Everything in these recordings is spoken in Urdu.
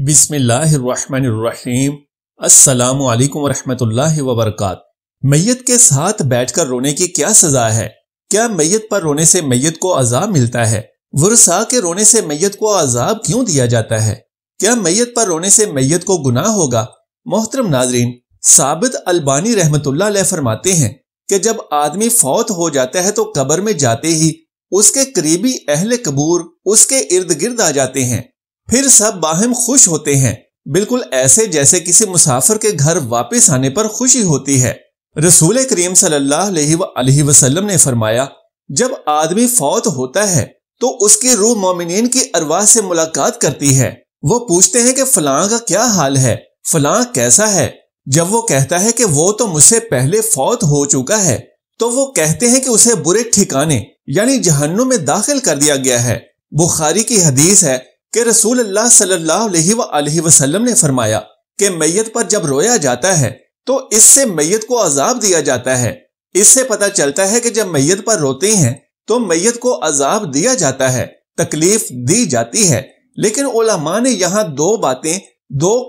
بسم اللہ الرحمن الرحیم۔ السلام علیکم ورحمۃ اللہ وبرکاتہ۔ میت کے ساتھ بیٹھ کر رونے کی کیا سزا ہے؟ کیا میت پر رونے سے میت کو عذاب ملتا ہے؟ ورثاء کے رونے سے میت کو عذاب کیوں دیا جاتا ہے؟ کیا میت پر رونے سے میت کو گناہ ہوگا؟ محترم ناظرین، ثابت البانی رحمۃ اللہ علیہ فرماتے ہیں کہ جب آدمی فوت ہو جاتا ہے تو قبر میں جاتے ہی اس کے قریبی اہل قبور اس کے ارد گرد آ جاتے ہیں، پھر سب باہم خوش ہوتے ہیں، بالکل ایسے جیسے کسی مسافر کے گھر واپس آنے پر خوشی ہوتی ہے۔ رسول کریم صلی اللہ علیہ وسلم نے فرمایا، جب آدمی فوت ہوتا ہے تو اس کی روح مومنین کی ارواح سے ملاقات کرتی ہے۔ وہ پوچھتے ہیں کہ فلاں کا کیا حال ہے، فلاں کیسا ہے؟ جب وہ کہتا ہے کہ وہ تو مجھ سے پہلے فوت ہو چکا ہے تو وہ کہتے ہیں کہ اسے برے ٹھکانے یعنی جہنم میں داخل کر دیا گیا ہے۔ بخاری کی حدیث ہے کہ رسول اللہ صلی اللہ علیہ وسلم نے فرمایا کہ میت پر جب رویا جاتا ہے تو اس سے میت کو عذاب دیا جاتا ہے۔ اس سے پتہ چلتا ہے کہ جب میت پر روتے ہیں تو میت کو عذاب دیا جاتا ہے، تکلیف دی جاتی ہے۔ لیکن علماء نے یہاں دو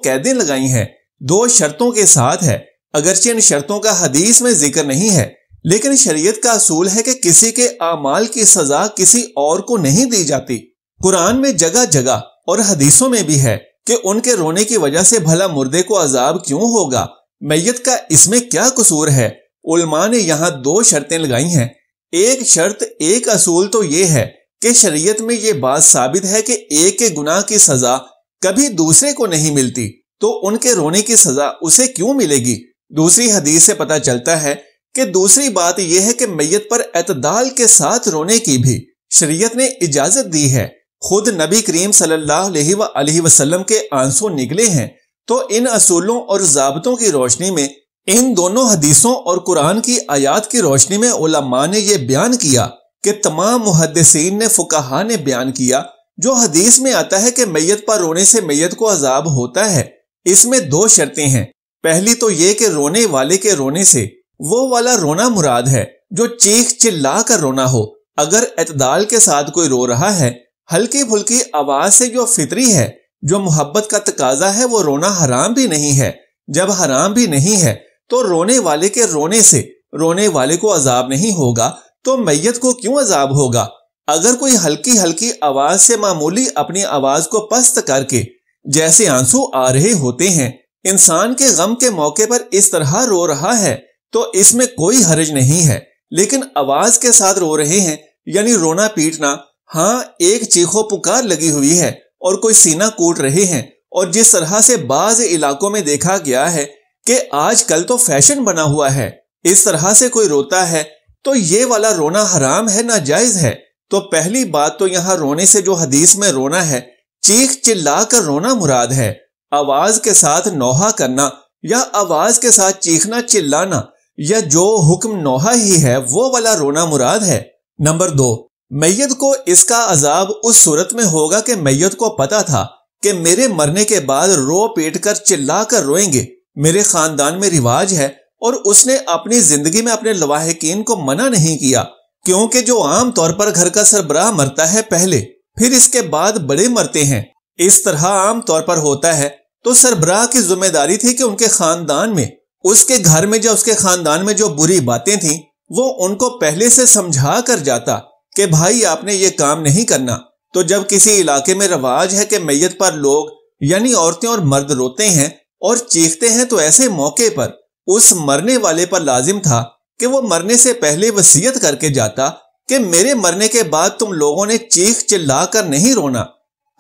قیدیں لگائی ہیں، دو شرطوں کے ساتھ ہے۔ اگرچہ ان شرطوں کا حدیث میں ذکر نہیں ہے، لیکن شریعت کا اصول ہے کہ کسی کے اعمال کی سزا کسی اور کو نہیں دی جاتی۔ قرآن میں جگہ جگہ اور حدیثوں میں بھی ہے کہ ان کے رونے کی وجہ سے بھلا مردے کو عذاب کیوں ہوگا، میت کا اس میں کیا قصور ہے؟ علماء نے یہاں دو شرطیں لگائی ہیں۔ ایک شرط، ایک اصول تو یہ ہے کہ شریعت میں یہ بات ثابت ہے کہ ایک کے گناہ کی سزا کبھی دوسرے کو نہیں ملتی، تو ان کے رونے کی سزا اسے کیوں ملے گی؟ دوسری حدیث سے پتہ چلتا ہے کہ دوسری بات یہ ہے کہ میت پر اعتدال کے ساتھ رونے کی بھی شریعت نے اجازت دی ہے۔ خود نبی کریم صلی اللہ علیہ وسلم کے آنسو نکلے ہیں، تو ان اصولوں اور ضابطوں کی روشنی میں، ان دونوں حدیثوں اور قرآن کی آیات کی روشنی میں علماء نے یہ بیان کیا کہ تمام محدثین نے، فقہاء نے بیان کیا جو حدیث میں آتا ہے کہ میت پر رونے سے میت کو عذاب ہوتا ہے، اس میں دو شرطیں ہیں۔ پہلی تو یہ کہ رونے والے کے رونے سے وہ والا رونا مراد ہے جو چیخ چلا کر رونا ہو۔ اگر اعتدال کے ساتھ کوئی رو رہا ہے، ہلکی پھلکی آواز سے، جو فطری ہے، جو محبت کا تقاضا ہے، وہ رونا حرام بھی نہیں ہے۔ جب حرام بھی نہیں ہے تو رونے والے کے رونے سے رونے والے کو عذاب نہیں ہوگا تو میت کو کیوں عذاب ہوگا؟ اگر کوئی ہلکی ہلکی آواز سے معمولی اپنی آواز کو پست کر کے، جیسے آنسو آ رہے ہوتے ہیں، انسان کے غم کے موقع پر اس طرح رو رہا ہے تو اس میں کوئی حرج نہیں ہے، لیکن آواز کے ساتھ رو رہے ہیں یعنی رونا پیٹنا، ہاں ایک چیخو پکار لگی ہوئی ہے اور کوئی سینہ کوٹ رہے ہیں، اور جس طرح سے بعض علاقوں میں دیکھا گیا ہے کہ آج کل تو فیشن بنا ہوا ہے، اس طرح سے کوئی روتا ہے تو یہ والا رونا حرام ہے، ناجائز ہے۔ تو پہلی بات تو یہاں رونے سے جو حدیث میں رونا ہے، چیخ چلا کر رونا مراد ہے، آواز کے ساتھ نوحہ کرنا یا آواز کے ساتھ چیخنا چلانا یا جو حکم نوحہ ہی ہے وہ والا رونا مراد ہے۔ نمبر 2، میت کو اس کا عذاب اس صورت میں ہوگا کہ میت کو پتا تھا کہ میرے مرنے کے بعد رو پیٹ کر چلا کر روئیں گے، میرے خاندان میں رواج ہے، اور اس نے اپنی زندگی میں اپنے لواحقین کو منع نہیں کیا، کیونکہ جو عام طور پر گھر کا سربراہ مرتا ہے پہلے، پھر اس کے بعد بڑے مرتے ہیں، اس طرح عام طور پر ہوتا ہے، تو سربراہ کی ذمہ داری تھی کہ ان کے خاندان میں، اس کے گھر میں یا اس کے خاندان میں جو بری باتیں تھیں وہ ان کو پہلے سے سمجھا کر جاتا کہ بھائی آپ نے یہ کام نہیں کرنا۔ تو جب کسی علاقے میں رواج ہے کہ میت پر لوگ یعنی عورتیں اور مرد روتے ہیں اور چیختے ہیں، تو ایسے موقع پر اس مرنے والے پر لازم تھا کہ وہ مرنے سے پہلے وصیت کر کے جاتا کہ میرے مرنے کے بعد تم لوگوں نے چیخ چلا کر نہیں رونا۔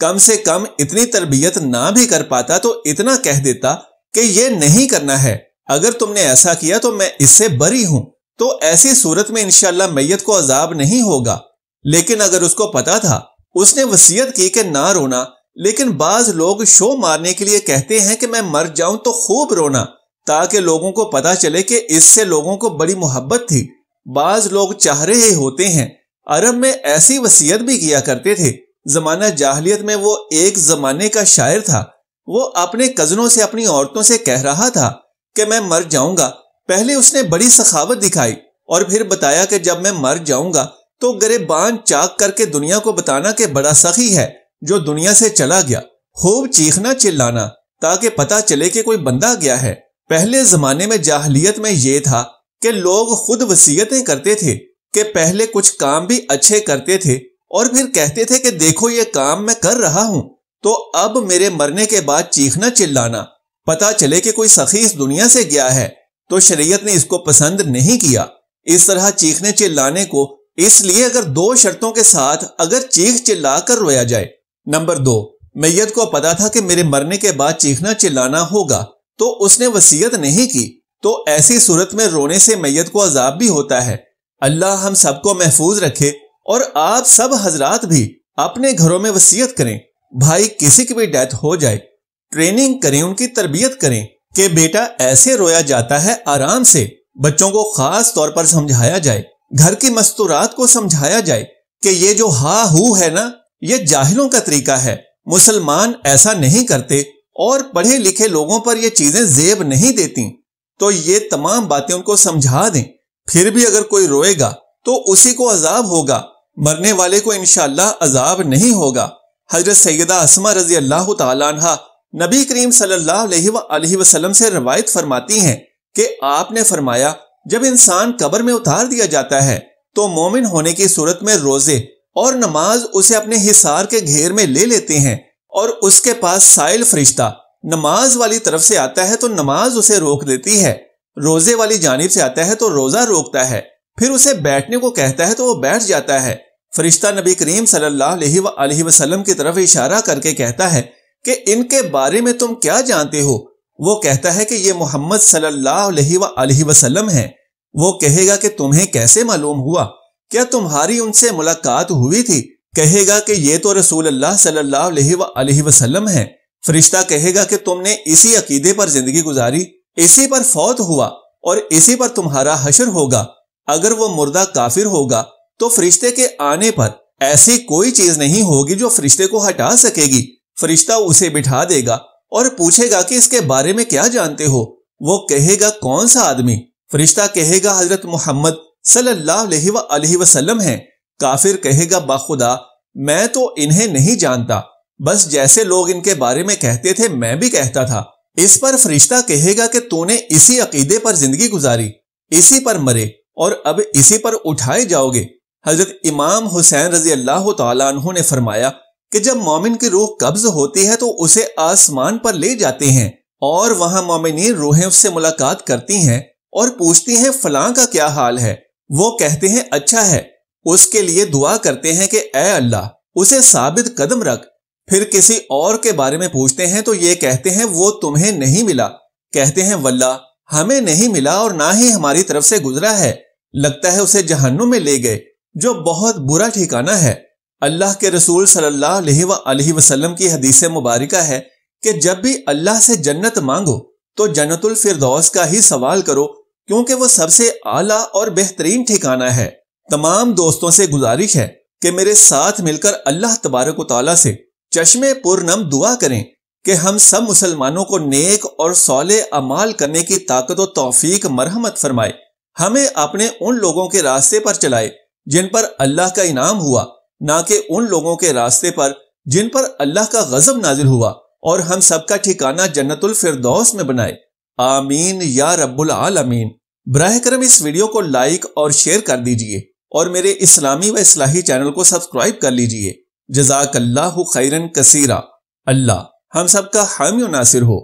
کم سے کم اتنی تربیت نہ بھی کر پاتا تو اتنا کہہ دیتا کہ یہ نہیں کرنا ہے، اگر تم نے ایسا کیا تو میں اس سے بری ہوں، تو ایسی صورت میں انشاءاللہ میت کو عذاب نہیں ہوگا۔ لیکن اگر اس کو پتا تھا، اس نے وصیت کی کہ نہ رونا، لیکن بعض لوگ شو مارنے کے لیے کہتے ہیں کہ میں مر جاؤں تو خوب رونا، تاکہ لوگوں کو پتا چلے کہ اس سے لوگوں کو بڑی محبت تھی۔ بعض لوگ چاہ رہے ہوتے ہیں، عرب میں ایسی وصیت بھی کیا کرتے تھے۔ زمانہ جاہلیت میں وہ ایک زمانے کا شاعر تھا، وہ اپنے کزنوں سے، اپنی عورتوں سے کہہ رہا تھا کہ میں مر جاؤں گا۔ پہلے اس نے بڑی سخاوت دکھائی اور پھر بتایا کہ جب میں مر جاؤں گا تو گریبان چاک کر کے دنیا کو بتانا کہ بڑا سخی ہے جو دنیا سے چلا گیا۔ خوب چیخنا چلانا تاکہ پتہ چلے کہ کوئی بندہ گیا ہے۔ پہلے زمانے میں جاہلیت میں یہ تھا کہ لوگ خود وصیتیں کرتے تھے کہ پہلے کچھ کام بھی اچھے کرتے تھے اور پھر کہتے تھے کہ دیکھو یہ کام میں کر رہا ہوں، تو اب میرے مرنے کے بعد چیخنا چلانا پتہ چلے کہ کوئی سخی اس دنیا سے گیا ہے، تو شریعت نے اس کو پسند نہیں کیا۔ اس طرح چیخنے چلانے کو اس لیے اگر دو شرطوں کے ساتھ اگر چیخ چلا کر رویا جائے۔ نمبر 2، میت کو پتا تھا کہ میرے مرنے کے بعد چیخنا چلانا ہوگا تو اس نے وصیت نہیں کی، تو ایسی صورت میں رونے سے میت کو عذاب بھی ہوتا ہے۔ اللہ ہم سب کو محفوظ رکھے، اور آپ سب حضرات بھی اپنے گھروں میں وصیت کریں۔ بھائی کسی کی بھی ڈیتھ ہو جائے، ٹریننگ کریں، ان کی تربیت کریں کہ بیٹا ایسے رویا جاتا ہے آرام سے۔ بچوں کو خاص طور پر سمجھایا جائے، گھر کی مستورات کو سمجھایا جائے کہ یہ جو ہا ہو ہے نا، یہ جاہلوں کا طریقہ ہے، مسلمان ایسا نہیں کرتے، اور پڑھے لکھے لوگوں پر یہ چیزیں زیب نہیں دیتی۔ تو یہ تمام باتیں ان کو سمجھا دیں۔ پھر بھی اگر کوئی روئے گا تو اسی کو عذاب ہوگا، مرنے والے کو انشاءاللہ عذاب نہیں ہوگا۔ حضرت سیدہ اسماء رضی اللہ تعالیٰ عنہ نبی کریم صلی اللہ علیہ وآلہ وسلم سے روایت فرماتی ہیں کہ آپ نے فرمایا، جب انسان قبر میں اتار دیا جاتا ہے تو مومن ہونے کی صورت میں روزے اور نماز اسے اپنے حصار کے گھیر میں لے لیتے ہیں، اور اس کے پاس سائل فرشتہ نماز والی طرف سے آتا ہے تو نماز اسے روک دیتی ہے، روزے والی جانب سے آتا ہے تو روزہ روکتا ہے، پھر اسے بیٹھنے کو کہتا ہے تو وہ بیٹھ جاتا ہے۔ فرشتہ نبی کریم صلی اللہ علیہ وآلہ وسلم کی طرف اشارہ کر کے کہتا ہے کہ ان کے بارے میں تم کیا جانتے ہو؟ وہ کہتا ہے کہ یہ محمد صلی اللہ علیہ وآلہ وسلم ہیں۔ وہ کہے گا کہ تمہیں کیسے معلوم ہوا؟ کیا تمہاری ان سے ملاقات ہوئی تھی؟ کہے گا کہ یہ تو رسول اللہ صلی اللہ علیہ وآلہ وسلم ہیں۔ فرشتہ کہے گا کہ تم نے اسی عقیدے پر زندگی گزاری، اسی پر فوت ہوا، اور اسی پر تمہارا حشر ہوگا۔ اگر وہ مردہ کافر ہوگا تو فرشتے کے آنے پر ایسی کوئی چیز نہیں ہوگی جو فرشتے کو ہٹا سکے گی۔ فرشتہ اسے بٹھا دے گا اور پوچھے گا کہ اس کے بارے میں کیا جانتے ہو؟ وہ کہے گا کون سا آدمی؟ فرشتہ کہے گا حضرت محمد صلی اللہ علیہ وآلہ وسلم ہیں۔ کافر کہے گا بخدا میں تو انہیں نہیں جانتا، بس جیسے لوگ ان کے بارے میں کہتے تھے میں بھی کہتا تھا۔ اس پر فرشتہ کہے گا کہ تو نے اسی عقیدے پر زندگی گزاری، اسی پر مرے، اور اب اسی پر اٹھائے جاؤ گے۔ حضرت امام حسین رضی اللہ تعالیٰ عنہ نے فرمایا کہ جب مومن کی روح قبض ہوتی ہے تو اسے آسمان پر لے جاتے ہیں، اور وہاں مومنین روحیں اس سے ملاقات کرتی ہیں اور پوچھتی ہیں فلاں کا کیا حال ہے؟ وہ کہتے ہیں اچھا ہے۔ اس کے لیے دعا کرتے ہیں کہ اے اللہ اسے ثابت قدم رکھ۔ پھر کسی اور کے بارے میں پوچھتے ہیں تو یہ کہتے ہیں وہ تمہیں نہیں ملا۔ کہتے ہیں واللہ ہمیں نہیں ملا اور نہ ہی ہماری طرف سے گزرا ہے، لگتا ہے اسے جہنم میں لے گئے، جو بہت برا ٹھکانہ ہے۔ اللہ کے رسول صلی اللہ علیہ وآلہ وسلم کی حدیث مبارکہ ہے کہ جب بھی اللہ سے جنت مانگو تو جنت الفردوس کا ہی سوال کرو، کیونکہ وہ سب سے اعلیٰ اور بہترین ٹھکانہ ہے۔ تمام دوستوں سے گزارش ہے کہ میرے ساتھ مل کر اللہ تبارک و تعالیٰ سے چشمے پرنم دعا کریں کہ ہم سب مسلمانوں کو نیک اور صالح اعمال کرنے کی طاقت و توفیق مرحمت فرمائے، ہمیں اپنے ان لوگوں کے راستے پر چلائے جن پر اللہ کا انعام ہوا، نہ کہ ان لوگوں کے راستے پر جن پر اللہ کا غضب نازل ہوا، اور ہم سب کا ٹھکانہ جنت الفردوس میں بنائے، آمین یا رب العالمین۔ براہ کرم اس ویڈیو کو لائک اور شیئر کر دیجئے، اور میرے اسلامی و اصلاحی چینل کو سبسکرائب کر لیجئے۔ جزاک اللہ خیرن کثیرا۔ اللہ ہم سب کا حامی و ناصر ہو۔